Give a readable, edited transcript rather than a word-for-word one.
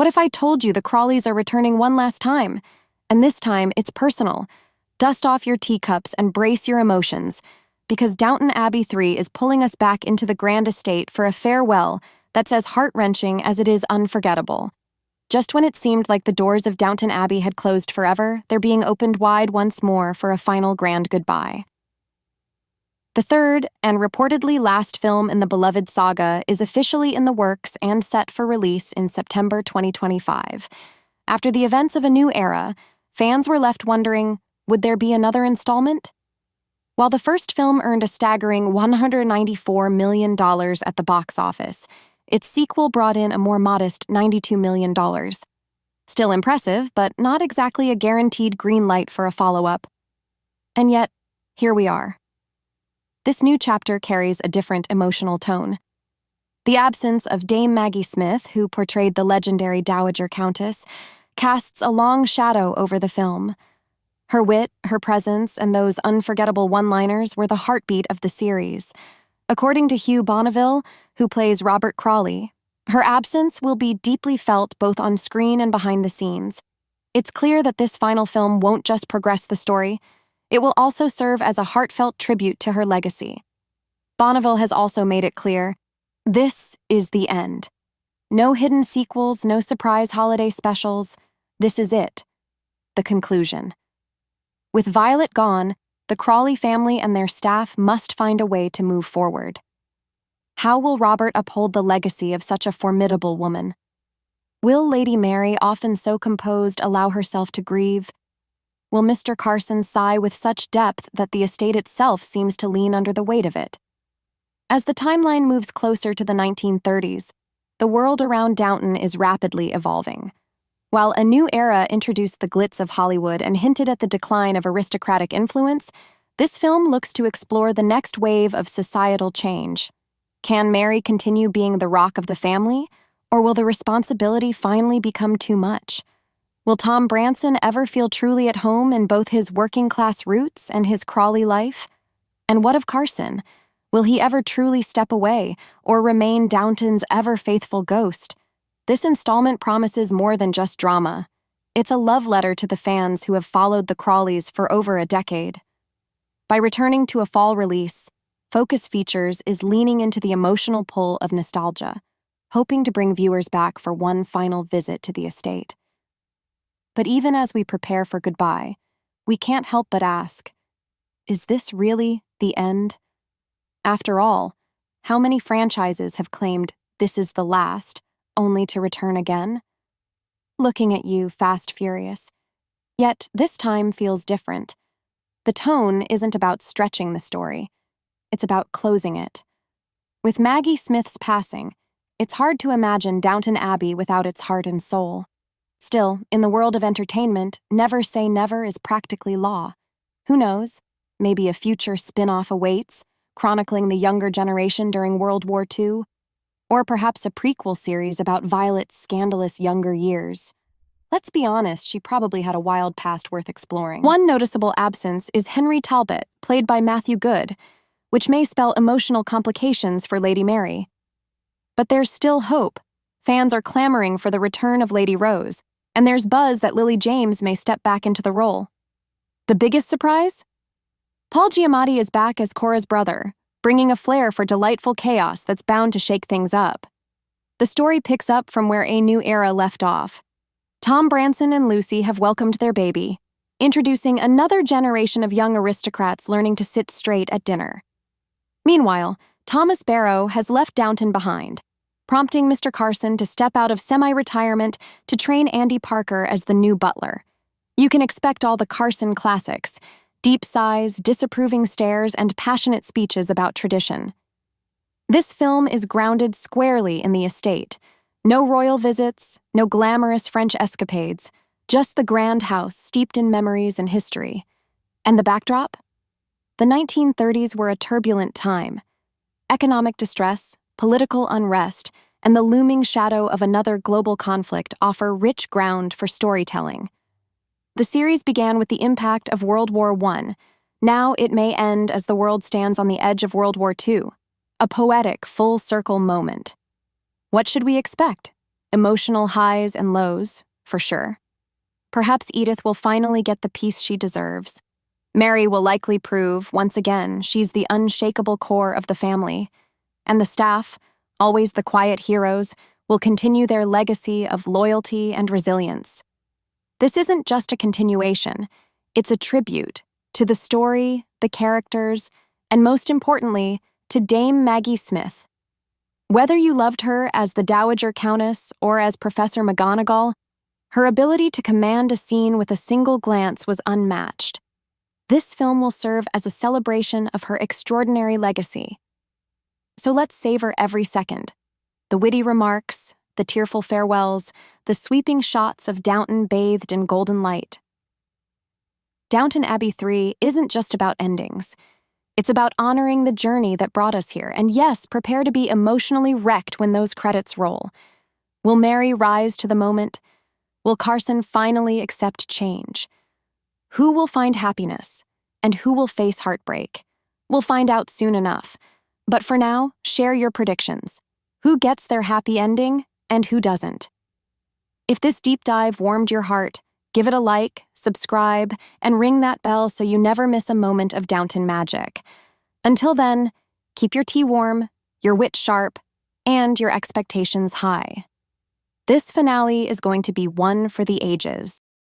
What if I told you the Crawleys are returning one last time? And this time, it's personal. Dust off your teacups and brace your emotions, because Downton Abbey 3 is pulling us back into the grand estate for a farewell that's as heart-wrenching as it is unforgettable. Just when it seemed like the doors of Downton Abbey had closed forever, they're being opened wide once more for a final grand goodbye. The third, and reportedly last film in the beloved saga, is officially in the works and set for release in September 2025. After the events of a new era, fans were left wondering, would there be another installment? While the first film earned a staggering $194 million at the box office, its sequel brought in a more modest $92 million. Still impressive, but not exactly a guaranteed green light for a follow-up. And yet, here we are. This new chapter carries a different emotional tone. The absence of Dame Maggie Smith, who portrayed the legendary Dowager Countess, casts a long shadow over the film. Her wit, her presence, and those unforgettable one-liners were the heartbeat of the series. According to Hugh Bonneville, who plays Robert Crawley, her absence will be deeply felt both on screen and behind the scenes. It's clear that this final film won't just progress the story, it will also serve as a heartfelt tribute to her legacy. Bonneville has also made it clear, this is the end. No hidden sequels, no surprise holiday specials. This is it. The conclusion. With Violet gone, the Crawley family and their staff must find a way to move forward. How will Robert uphold the legacy of such a formidable woman? Will Lady Mary, often so composed, allow herself to grieve? Will Mr. Carson sigh with such depth that the estate itself seems to lean under the weight of it? As the timeline moves closer to the 1930s, the world around Downton is rapidly evolving. While a new era introduced the glitz of Hollywood and hinted at the decline of aristocratic influence, this film looks to explore the next wave of societal change. Can Mary continue being the rock of the family, or will the responsibility finally become too much? Will Tom Branson ever feel truly at home in both his working-class roots and his Crawley life? And what of Carson? Will he ever truly step away, or remain Downton's ever-faithful ghost? This installment promises more than just drama. It's a love letter to the fans who have followed the Crawleys for over a decade. By returning to a fall release, Focus Features is leaning into the emotional pull of nostalgia, hoping to bring viewers back for one final visit to the estate. But even as we prepare for goodbye, we can't help but ask, is this really the end? After all, how many franchises have claimed this is the last, only to return again? Looking at you, Fast Furious. Yet this time feels different. The tone isn't about stretching the story. It's about closing it. With Maggie Smith's passing, it's hard to imagine Downton Abbey without its heart and soul. Still, in the world of entertainment, never say never is practically law. Who knows? Maybe a future spin-off awaits, chronicling the younger generation during World War II, or perhaps a prequel series about Violet's scandalous younger years. Let's be honest, she probably had a wild past worth exploring. One noticeable absence is Henry Talbot, played by Matthew Goode, which may spell emotional complications for Lady Mary. But there's still hope. Fans are clamoring for the return of Lady Rose, and there's buzz that Lily James may step back into the role. The biggest surprise? Paul Giamatti is back as Cora's brother, bringing a flair for delightful chaos that's bound to shake things up. The story picks up from where a new era left off. Tom Branson and Lucy have welcomed their baby, introducing another generation of young aristocrats learning to sit straight at dinner. Meanwhile, Thomas Barrow has left Downton behind, prompting Mr. Carson to step out of semi-retirement to train Andy Parker as the new butler. You can expect all the Carson classics: deep sighs, disapproving stares, and passionate speeches about tradition. This film is grounded squarely in the estate. No royal visits, no glamorous French escapades, just the grand house steeped in memories and history. And the backdrop? The 1930s were a turbulent time. Economic distress, political unrest, and the looming shadow of another global conflict offer rich ground for storytelling. The series began with the impact of World War I. Now it may end as the world stands on the edge of World War II, a poetic, full-circle moment. What should we expect? Emotional highs and lows, for sure. Perhaps Edith will finally get the peace she deserves. Mary will likely prove, once again, she's the unshakable core of the family. And the staff, always the quiet heroes, will continue their legacy of loyalty and resilience. This isn't just a continuation, it's a tribute to the story, the characters, and most importantly, to Dame Maggie Smith. Whether you loved her as the Dowager Countess or as Professor McGonagall, her ability to command a scene with a single glance was unmatched. This film will serve as a celebration of her extraordinary legacy. So let's savor every second. The witty remarks, the tearful farewells, the sweeping shots of Downton bathed in golden light. Downton Abbey 3 isn't just about endings. It's about honoring the journey that brought us here, and yes, prepare to be emotionally wrecked when those credits roll. Will Mary rise to the moment? Will Carson finally accept change? Who will find happiness, and who will face heartbreak? We'll find out soon enough. But for now, share your predictions. Who gets their happy ending, and who doesn't? If this deep dive warmed your heart, give it a like, subscribe, and ring that bell so you never miss a moment of Downton magic. Until then, keep your tea warm, your wit sharp, and your expectations high. This finale is going to be one for the ages.